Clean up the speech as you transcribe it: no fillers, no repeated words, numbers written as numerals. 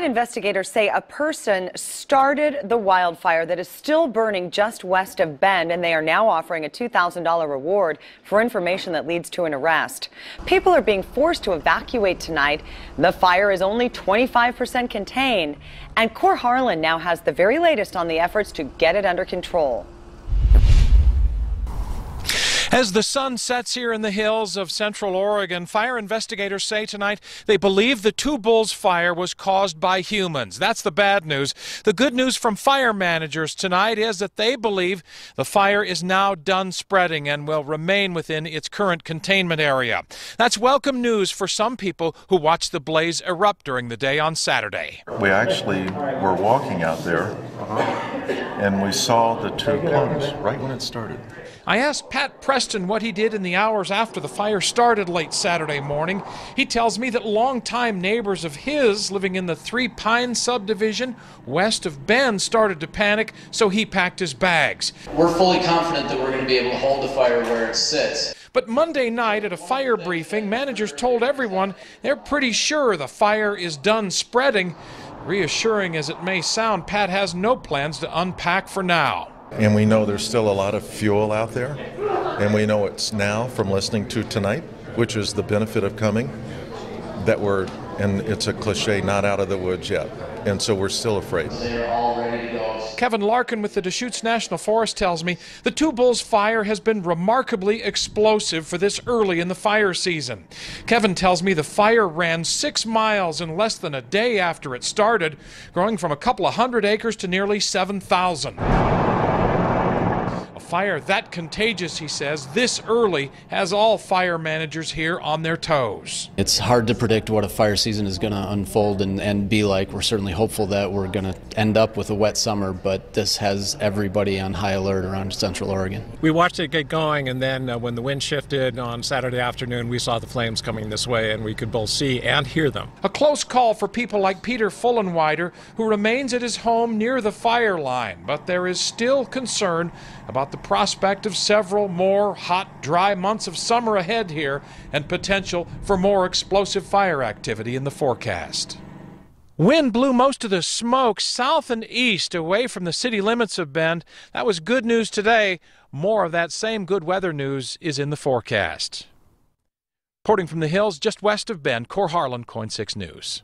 Investigators say a person started the wildfire that is still burning just west of Bend, and they are now offering a $2,000 reward for information that leads to an arrest. People are being forced to evacuate tonight. The fire is only 25% contained, and Cor Harlan now has the very latest on the efforts to get it under control. As the sun sets here in the hills of central Oregon, fire investigators say tonight they believe the Two Bulls fire was caused by humans. That's the bad news. The good news from fire managers tonight is that they believe the fire is now done spreading and will remain within its current containment area. That's welcome news for some people who watched the blaze erupt during the day on Saturday. We actually were walking out there and we saw the two plumes right when it started. I asked Pat Preston what he did in the hours after the fire started late Saturday morning. He tells me that longtime neighbors of his living in the Three Pines subdivision west of Bend started to panic, so he packed his bags. We're fully confident that we're going to be able to hold the fire where it sits. But Monday night at a fire briefing, managers told everyone they're pretty sure the fire is done spreading. Reassuring as it may sound, Pat has no plans to unpack for now. And we know there's still a lot of fuel out there, and we know it's now from listening to tonight, which is the benefit of coming, that we're, and it's a cliche, not out of the woods yet. And so we're still afraid. They're all ready to go. Kevin Larkin with the Deschutes National Forest tells me the Two Bulls fire has been remarkably explosive for this early in the fire season. Kevin tells me the fire ran 6 miles in less than a day after it started, growing from a couple of hundred acres to nearly 7,000. Fire that contagious, he says, this early has all fire managers here on their toes. It's hard to predict what a fire season is going to unfold and be like. We're certainly hopeful that we're going to end up with a wet summer, but this has everybody on high alert around Central Oregon. We watched it get going, and then when the wind shifted on Saturday afternoon, we saw the flames coming this way, and we could both see and hear them. A close call for people like Peter Fullenwider, who remains at his home near the fire line, but there is still concern about the prospect of several more hot, dry months of summer ahead here and potential for more explosive fire activity in the forecast. Wind blew most of the smoke south and east away from the city limits of Bend. That was good news today. More of that same good weather news is in the forecast. Reporting from the hills just west of Bend, Cor Harlan, KOIN 6 News.